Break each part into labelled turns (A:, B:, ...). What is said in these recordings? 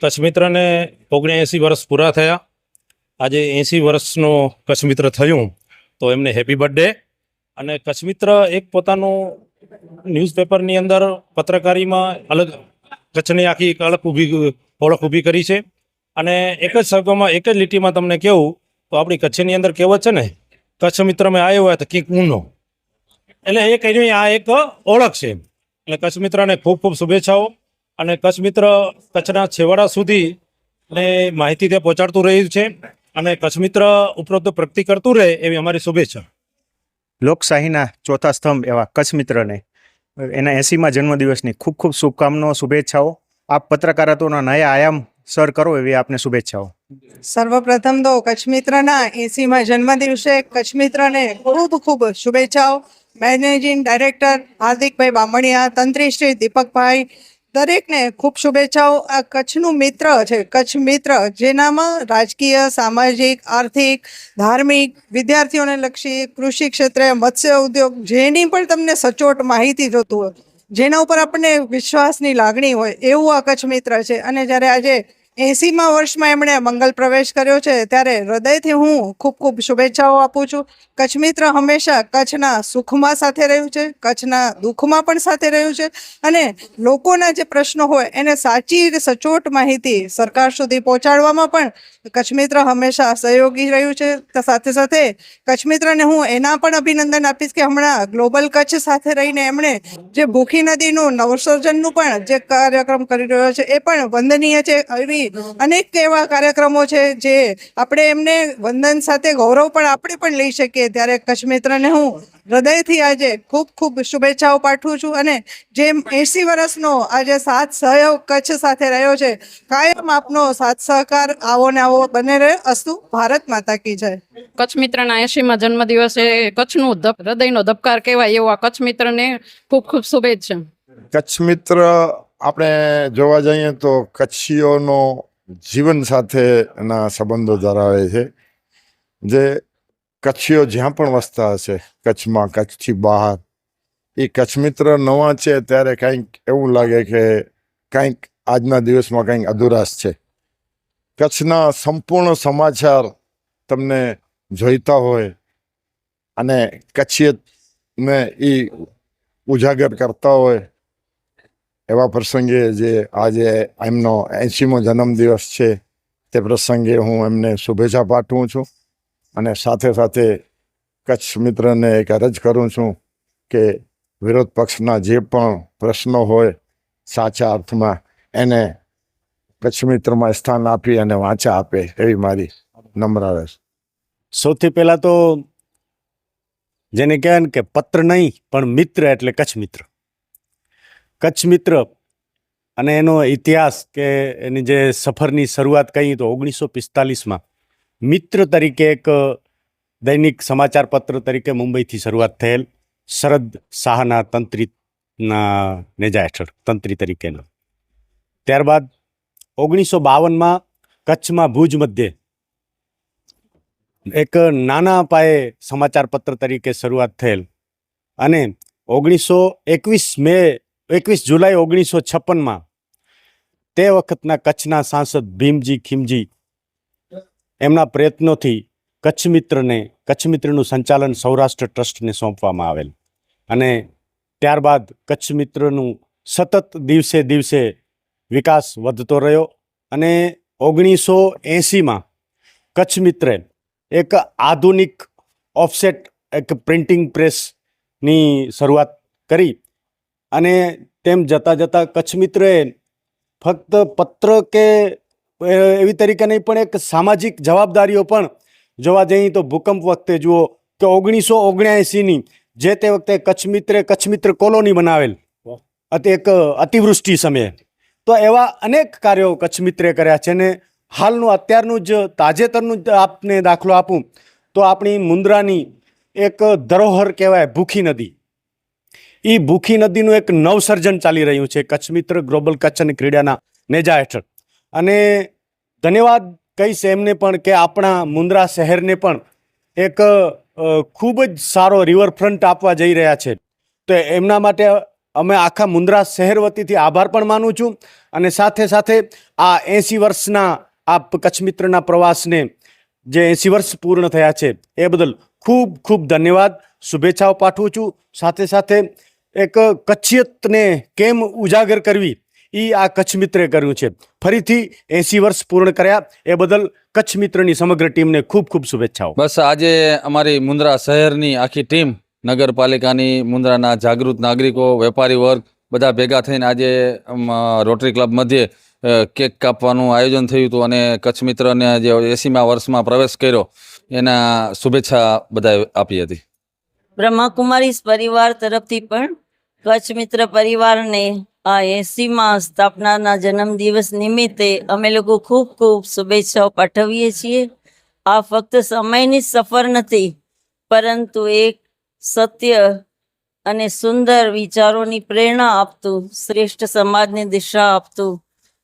A: કચ્છ મિત્રને 79 વર્ષ પૂરા થયા. આજે 80 વર્ષનો કચ્છ મિત્ર થયું તો એમને હેપી બર્થડે. અને કચ્છ મિત્ર એક પોતાનું ન્યૂઝપેપરની અંદર પત્રકારીમાં અલગ કચ્છની આખી એક અલગ ઓળખ ઊભી કરી છે. અને એક જ શબ્દોમાં એક જ લીટીમાં તમને કહેવું તો આપણી કચ્છની અંદર કહેવત છે ને, કચ્છ મિત્ર મેં આવ્યો હોય તો કંઈક ઊનો, એટલે એ કહીને આ એક ઓળખ છે. એટલે કચ્છ મિત્રને ખૂબ ખૂબ શુભેચ્છાઓ. અને કચ્છ મિત્ર કચ્છના છેવાડા સુધી ને માહિતી ત્યાં પહોંચાડતું રહ્યું છે અને કચ્છ મિત્ર ઉપરોક્ત પ્રગતિ કરતું રહે એવી અમારી શુભેચ્છા.
B: લોકશાહીના ચોથા સ્તંભ એવા કચ્છ મિત્રને એના 80મા જન્મદિવસની ખૂબ ખૂબ શુભકામનાઓ, શુભેચ્છાઓ. આપ પત્રકારત્વના નયા આયામ સર કરો એવી આપને શુભેચ્છાઓ.
C: સર્વપ્રથમ તો કચ્છ મિત્રના 80મા જન્મદિવસે કચ્છ મિત્રને ખૂબ ખૂબ શુભેચ્છાઓ. મેનેજિંગ ડાયરેક્ટર હાર્દિકભાઈ બામણિયા, તંત્રી શ્રી દીપકભાઈ, દરેકને ખૂબ શુભેચ્છાઓ. આ કચ્છનું મિત્ર છે, કચ્છ મિત્ર, જેનામાં રાજકીય, સામાજિક, આર્થિક, ધાર્મિક, વિદ્યાર્થીઓને લક્ષી, કૃષિ ક્ષેત્રે, મત્સ્ય ઉદ્યોગ, જેની પણ તમને સચોટ માહિતી જોતું હોય, જેના ઉપર આપણને વિશ્વાસની લાગણી હોય, એવું આ કચ્છ મિત્ર છે. અને જ્યારે આજે 80મા વર્ષમાં એમણે મંગલ પ્રવેશ કર્યો છે ત્યારે હૃદયથી હું ખૂબ ખૂબ શુભેચ્છાઓ આપું છું. કચ્છ મિત્ર હંમેશા કચ્છના સુખમાં સાથે રહ્યું છે, કચ્છના દુઃખમાં પણ સાથે રહ્યું છે અને લોકોના જે પ્રશ્નો હોય એને સાચી સચોટ માહિતી સરકાર સુધી પહોંચાડવામાં પણ કચ્છ મિત્ર હંમેશા સહયોગી રહ્યું છે. સાથે સાથે કચ્છ મિત્રને હું એના પણ અભિનંદન આપીશ કે હમણાં ગ્લોબલ કચ્છ સાથે રહીને એમણે જે ભૂખી નદીનું નવસર્જનનું પણ જે કાર્યક્રમ કરી રહ્યો છે એ પણ વંદનીય છે. એવી અનેક એવા કાર્યક્રમો છે જે આપણે એમને વંદન સાથે ગૌરવ પણ આપણે પણ લઈ શકીએ. ત્યારે કચ્છ મિત્રને હું હૃદયથી આજે ખૂબ ખૂબ શુભેચ્છાઓ પાઠવું છું. અને જેમ 80 વર્ષનો આજે સાથ સહયોગ કચ્છ સાથે રહ્યો છે, કાયમ આપનો સાથ સહકાર આવો ને આવો બને રહે. અસ્તુ. ભારત માતા કી જય.
D: કચ્છ મિત્રના 80મા જન્મદિવસે કચ્છનું હૃદયનો ધબકાર કહેવાય એવા કચ્છ મિત્રને ખૂબ ખૂબ શુભેચ્છા.
E: કચ્છ મિત્ર આપણે જોવા જઈએ તો કચ્છીઓનો જીવન સાથેના સંબંધો ધરાવે છે. જે કચ્છીઓ જ્યાં પણ વસતા હશે, કચ્છમાં, કચ્છથી બહાર, એ કચ્છ મિત્ર નવા છે ત્યારે કંઈક એવું લાગે કે કંઈક આજના દિવસમાં કંઈક અધુરાશ છે. કચ્છના સંપૂર્ણ સમાચાર તમને જોઈતા હોય અને કચ્છીયતને એ ઉજાગર કરતા હોય એવા પ્રસંગે જે આજે એમનો 80મો જન્મદિવસ છે તે પ્રસંગે હું એમને શુભેચ્છા પાઠવું છું. અને સાથે સાથે કચ્છ મિત્રને એક અરજ કરું છું કે વિરોધ પક્ષના જે પણ પ્રશ્નો હોય સાચા અર્થમાં એને કચ્છ મિત્રમાં સ્થાન આપી અને વાંચા આપે એવી મારી નમ્ર અરજ.
B: સૌથી પહેલાં તો જેને કહેવાય ને કે પત્ર નહીં પણ મિત્ર એટલે કચ્છ મિત્ર. કચ્છ મિત્ર અને એનો ઇતિહાસ કે એની જે સફરની શરૂઆત કહી તો 1945માં મિત્ર તરીકે એક દૈનિક સમાચાર પત્ર તરીકે મુંબઈથી શરૂઆત થયેલ, શરદ શાહના તંત્રીના નેજા હેઠળ તંત્રી તરીકેના. ત્યારબાદ 1952માં કચ્છમાં ભુજ મધ્યે એક નાના પાયે સમાચાર પત્ર તરીકે શરૂઆત થયેલ અને 21 જુલાઈ 1956માં તે વખતના કચ્છના સાંસદ ભીમજી ખીમજી એમના પ્રયત્નોથી કચ્છ મિત્રનું સંચાલન સૌરાષ્ટ્ર ટ્રસ્ટને સોંપવામાં આવેલ. અને ત્યારબાદ કચ્છ મિત્રનું સતત દિવસે દિવસે વિકાસ વધતો રહ્યો અને 1980માં કચ્છ મિત્રે એક આધુનિક ઓફસેટ એક પ્રિન્ટિંગ પ્રેસની શરૂઆત કરી. અને તેમ જતાં જતાં કચ્છ મિત્રએ ફક્ત પત્ર કે એવી તરીકે નહીં પણ એક સામાજિક જવાબદારીઓ પણ જોવા જઈએ તો ભૂકંપ વખતે જુઓ કે 1979ની જે તે વખતે કચ્છ મિત્ર કોલોની બનાવેલ એક અતિવૃષ્ટિ સમયે. તો એવા અનેક કાર્યો કચ્છ મિત્રે કર્યા છે. ને હાલનું અત્યારનું જ તાજેતરનું જ આપને દાખલો આપું તો આપણી મુન્દ્રાની એક ધરોહર કહેવાય ભૂખી નદી, એ ભૂખી નદીનું એક નવસર્જન ચાલી રહ્યું છે કચ્છ મિત્ર ગ્લોબલ કચ્છ અને ક્રીડાના નેજા હેઠળ. અને ધન્યવાદ કહીશ એમને પણ કે આપણા મુન્દ્રા શહેરને પણ એક ખૂબ જ સારો રિવરફ્રન્ટ આપવા જઈ રહ્યા છે. તો એમના માટે અમે આખા મુન્દ્રા શહેર વતીથી આભાર પણ માનું છું અને સાથે સાથે આ 80 વર્ષના આ કચ્છ મિત્રના પ્રવાસને જે 80 વર્ષ પૂર્ણ થયા છે એ બદલ ખૂબ ખૂબ ધન્યવાદ, શુભેચ્છાઓ પાઠવું છું. સાથે સાથે એક કચ્છિયતને કેમ ઉજાગર કરવી એ આ કચ્છ મિત્રે કર્યું છે. ફરીથી 80 વર્ષ પૂર્ણ કર્યા એ બદલ કચ્છ મિત્રની સમગ્ર ટીમને ખૂબ ખૂબ શુભેચ્છાઓ.
F: બસ આજે અમારી મુન્દ્રા શહેરની આખી ટીમ, નગરપાલિકાની, મુન્દ્રાના જાગૃત નાગરિકો, વેપારી વર્ગ બધા ભેગા થઈને આજે રોટરી ક્લબ મધ્યે કેક કાપવાનું આયોજન થયું હતું અને કચ્છ મિત્રને જે 80મા વર્ષમાં પ્રવેશ કર્યો એના શુભેચ્છા બધાએ આપી હતી.
G: બ્રહ્માકુમારીઝ પરિવાર તરફથી પણ કચ્છ મિત્ર પરિવારને આ 80મા સ્થાપનાના જન્મદિવસ નિમિત્તે અમે લોકો ખૂબ ખૂબ શુભેચ્છાઓ પાઠવીએ છીએ. આ ફક્ત સમયની સફર નથી, પરંતુ એક સત્ય અને સુંદર વિચારોની પ્રેરણા આપતું, શ્રેષ્ઠ સમાજને દિશા આપતું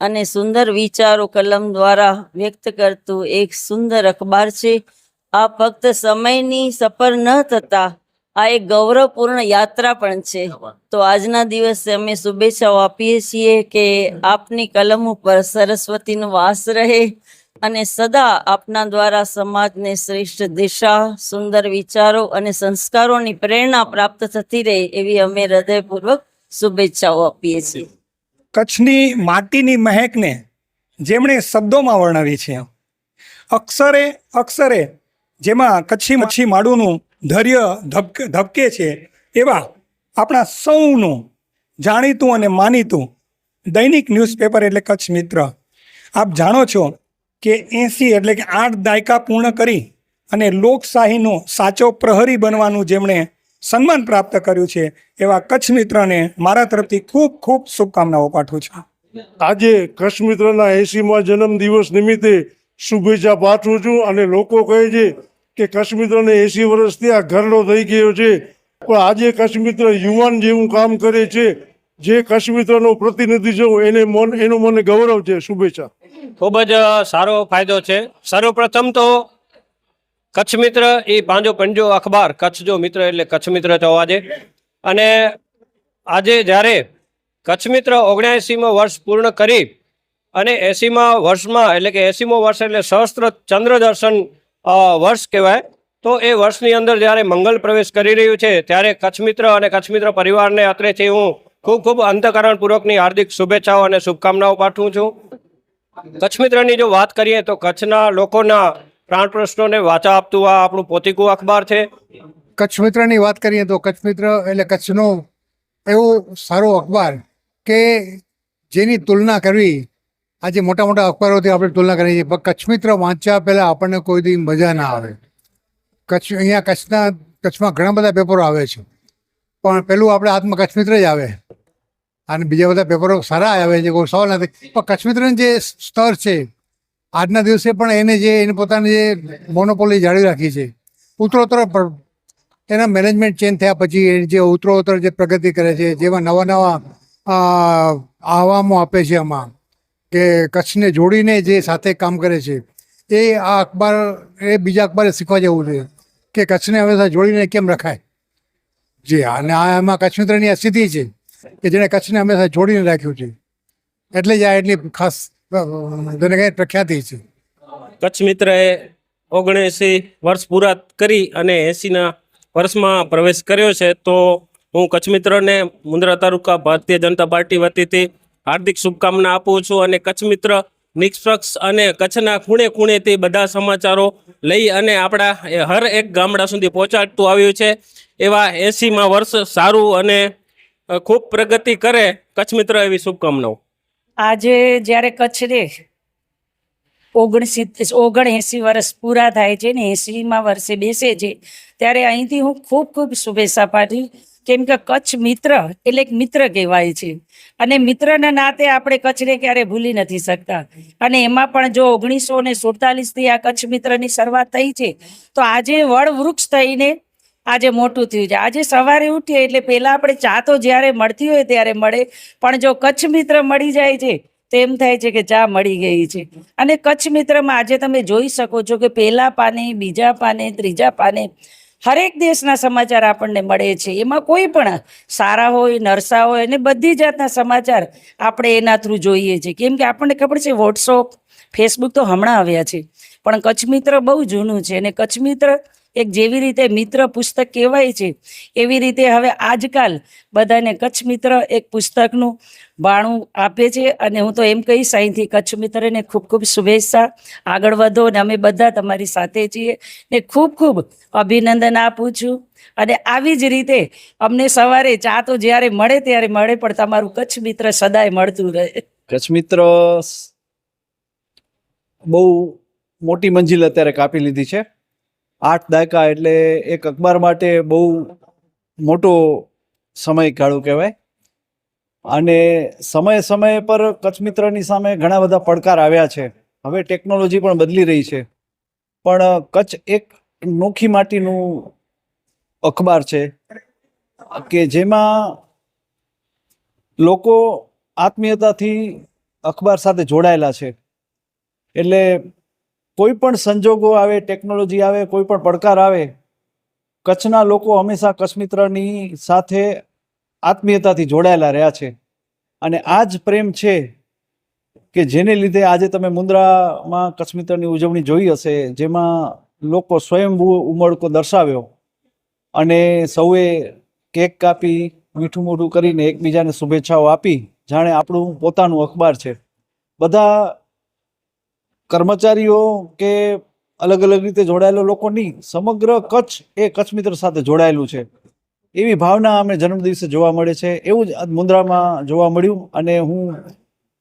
G: અને સુંદર વિચારો કલમ દ્વારા વ્યક્ત કરતું એક સુંદર અખબાર છે. આ ફક્ત સમયની સફર ન થતાં આ એક ગૌરવપૂર્ણ યાત્રા પણ છે. તો આજના દિવસે અમે શુભેચ્છાઓ આપીએ છીએ કે આપની કલમ ઉપર સરસ્વતીનો વાસ રહે અને સદા આપના દ્વારા સમાજને શ્રેષ્ઠ દિશા, સુંદર વિચારો અને સંસ્કારોની પ્રેરણા પ્રાપ્ત થતી રહે એવી અમે હૃદયપૂર્વક શુભેચ્છાઓ આપીએ છીએ.
H: કચ્છની માટીની મહેકને જેમણે શબ્દોમાં વર્ણવી છે, અક્ષરે અક્ષરે જેમાં કચ્છી માડુનું ધૈર્ય ધબકે છે, એવા આપણા સૌનું જાણીતું અને માનીતું દૈનિક ન્યૂઝપેપર એટલે કચ્છ મિત્ર. આપ જાણો છો કે 80 એટલે કે 8 દાયકા પૂર્ણ કરી અને લોકશાહીનો સાચો પ્રહરી બનવાનું જેમણે સન્માન પ્રાપ્ત કર્યું છે એવા કચ્છ મિત્રને મારા તરફથી ખૂબ ખૂબ શુભકામનાઓ પાઠવું છું.
I: આજે કચ્છ મિત્રના 80મા જન્મદિવસ નિમિત્તે શુભેચ્છા પાઠવું છું. અને લોકો કહે છે કે કચ્છ મિત્રને 80 વર્ષ ત્યાં ઘરડો થઈ ગયો છે, પણ આજે કચ્છ મિત્ર યુવાન જેવું કામ કરે છે. જે કચ્છ મિત્રનો પ્રતિનિધિ છું એનું મને ગૌરવ છે. શુભેચ્છા.
J: ખૂબ જ સારો ફાયદો છે. સર્વપ્રથમ તો કચ્છ મિત્ર એ પાંજો પંજો અખબાર, કચ્છ જો મિત્ર એટલે કચ્છ મિત્ર તો આજે. અને આજે જ્યારે કચ્છ મિત્ર 79મા વર્ષ પૂર્ણ કરી અને 80મા વર્ષમાં એટલે કે 80મો વર્ષ એટલે સહસ્ત્ર ચંદ્ર દર્શન વર્ષ કહેવાય, તો એ વર્ષની અંદર જ્યારે મંગલ પ્રવેશ કરી રહ્યું છે ત્યારે કચ્છ મિત્ર અને કચ્છ મિત્ર પરિવારને અત્રેથી હું ખૂબ ખૂબ અંતઃકરણપૂર્વકની હાર્દિક શુભેચ્છાઓ અને શુભકામનાઓ પાઠવું છું. કચ્છ મિત્રની જો વાત કરીએ તો કચ્છના લોકોના પ્રાણ પ્રશ્નોને વાચા આપતું આ આપણું પોતિકું અખબાર છે.
K: કચ્છ મિત્રની વાત કરીએ તો કચ્છ મિત્ર એટલે કચ્છનો એવો સારો અખબાર કે જેની તુલના કરવી, આજે મોટા મોટા અખબારોથી આપણે તુલના કરીએ છીએ, પણ કચ્છ મિત્ર વાંચ્યા પહેલાં આપણને કોઈ દી મજા ના આવે. કચ્છમાં ઘણા બધા પેપરો આવે છે, પણ પેલું આપણે હાથમાં કચ્છ મિત્ર જ આવે અને બીજા બધા પેપરો સારા આવે છે, કોઈ સવાલ નથી. પણ કચ્છ મિત્રનું જે સ્તર છે આજના દિવસે પણ એને પોતાની જે મોનોપોલી જાળવી રાખી છે. ઉત્તરોત્તર એના મેનેજમેન્ટ ચેન્જ થયા પછી એ જે ઉત્તરોત્તર જે પ્રગતિ કરે છે, જેમાં નવા નવા આહ્વાનો આપે છે, આમાં કે કચ્છને જોડીને જે સાથે કામ કરે છે, એ આ અખબાર એ બીજા અખબારે શીખવા જેવું છે કે કચ્છને હંમેશા જોડીને કેમ રખાય. જી અને આ એમાં કચ્છ મિત્રની આ સ્થિતિ છે કે જેણે કચ્છને હંમેશા જોડીને રાખ્યું છે, એટલે જ આ એટલી ખાસ પ્રખ્યાતિ છે.
J: કચ્છ મિત્રએ 79 વર્ષ પૂરા કરી અને 80ના વર્ષમાં પ્રવેશ કર્યો છે, તો હું કચ્છ મિત્રને મુન્દ્રા તાલુકા ભારતીય જનતા પાર્ટી વતીથી હાર્દિક શુભકામના આપું છું. અને કચ્છ મિત્ર નિષ્પક્ષ અને કચ્છના ખૂણે ખૂણેથી બધા સમાચારો લઈ અને આપણા હર એક ગામડા સુધી પહોંચાડતું આવ્યું છે. એવા 80મા વર્ષ સારું અને ખૂબ પ્રગતિ કરે કચ્છ મિત્ર, એવી શુભકામનાઓ.
L: આજે જ્યારે કચ્છને 79 વર્ષ પૂરા થાય છે ને 80મા વર્ષે બેસે છે, ત્યારે અહીંથી હું ખૂબ ખૂબ શુભેચ્છા પાઠવી. કેમ કે કચ્છ મિત્ર એટલે એક મિત્ર કહેવાય છે અને મિત્રના નાતે આપણે કચ્છને ક્યારે ભૂલી નથી શકતા. અને એમાં પણ જો 1947થી આ કચ્છ મિત્રની શરૂઆત થઈ છે, તો આજે વડ વૃક્ષ થઈને આજે મોટું થયું છે. આજે સવારે ઉઠીએ એટલે પહેલાં આપણે ચા તો જ્યારે મળતી હોય ત્યારે મળે, પણ જો કચ્છ મિત્ર મળી જાય છે તો એમ થાય છે કે ચા મળી ગઈ છે. અને કચ્છ મિત્રમાં આજે તમે જોઈ શકો છો કે પહેલા પાને, બીજા પાને, ત્રીજા પાને હરેક દેશના સમાચાર આપણને મળે છે. એમાં કોઈ પણ સારા હોય, નરસા હોય અને બધી જાતના સમાચાર આપણે એના થ્રુ જોઈએ છીએ. કેમ કે આપણને ખબર છે વોટ્સઅપ, ફેસબુક તો હમણાં આવ્યા છે, પણ કચ્છ મિત્ર બહુ જૂનું છે. અને કચ્છ મિત્ર એક જેવી રીતે મિત્ર પુસ્તક કહેવાય છે, એવી રીતે હવે આજકાલ બધાને કચ્છ મિત્ર એક પુસ્તકનું બાણું આપે છે. અને હું તો એમ કહીશ અહીંથી કચ્છ મિત્રને ખૂબ ખૂબ શુભેચ્છા. આગળ વધો અને અમે બધા તમારી સાથે છીએ ને ખૂબ ખૂબ અભિનંદન આપું છું. અને આવી જ રીતે અમને સવારે ચા તો જ્યારે મળે ત્યારે મળે, પણ તમારું કચ્છ મિત્ર સદાય મળતું રહે.
M: કચ્છ મિત્ર બહુ મોટી મંજિલ અત્યારે કાપી લીધી છે. 8 દાયકા એટલે એક અખબાર માટે બહુ મોટો સમયગાળો કહેવાય. અને સમયે પર કચ્છ મિત્રની સામે ઘણા બધા પડકાર આવ્યા છે. હવે ટેકનોલોજી પણ બદલી રહી છે, પણ કચ્છ એક નોખી માટીનું અખબાર છે કે જેમાં લોકો આત્મીયતાથી અખબાર સાથે જોડાયેલા છે. એટલે કોઈ પણ સંજોગો આવે, ટેકનોલોજી આવે, કોઈ પણ પડકાર આવે, કચ્છના લોકો હંમેશા કચ્છ મિત્રની સાથે આત્મીયતાથી જોડાયેલા રહ્યા છે. અને આ જ પ્રેમ છે કે જેને લીધે આજે તમે મુન્દ્રામાં કચ્છ મિત્રની ઉજવણી જોઈ હશે, જેમાં લોકો સ્વયંભૂ ઉમળકો દર્શાવ્યો અને સૌએ કેક કાપી, મીઠું મોઢું કરીને એકબીજાને શુભેચ્છાઓ આપી, જાણે આપણું પોતાનું અખબાર છે. બધા કર્મચારીઓ કે અલગ અલગ રીતે જોડાયેલા લોકો નહીં, સમગ્ર કચ્છ એ કચ્છ મિત્ર સાથે જોડાયેલું છે. એવી ભાવના અમને જન્મદિવસે જોવા મળે છે. એવું જ મુન્દ્રામાં જોવા મળ્યું. અને હું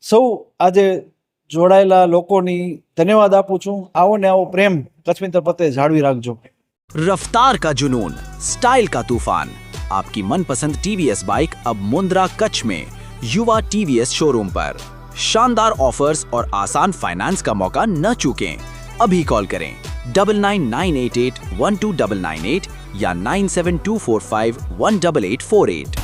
M: સૌ આજે જોડાયેલા લોકોની ધન્યવાદ આપું છું. આવો ને આવો પ્રેમ કચ્છ મિત્ર પ્રત્યે જાળવી રાખજો.
N: रफ्तार का जुनून, स्टाइल का तूफान, आपकी मनपसंद TVS बाइक अब मुंद्रा कच्छ में युवा TVS शोरूम पर। शानदार ऑफर्स और आसान फाइनेंस का मौका न चूकें। अभी कॉल करें 9998812998 या 9724518848।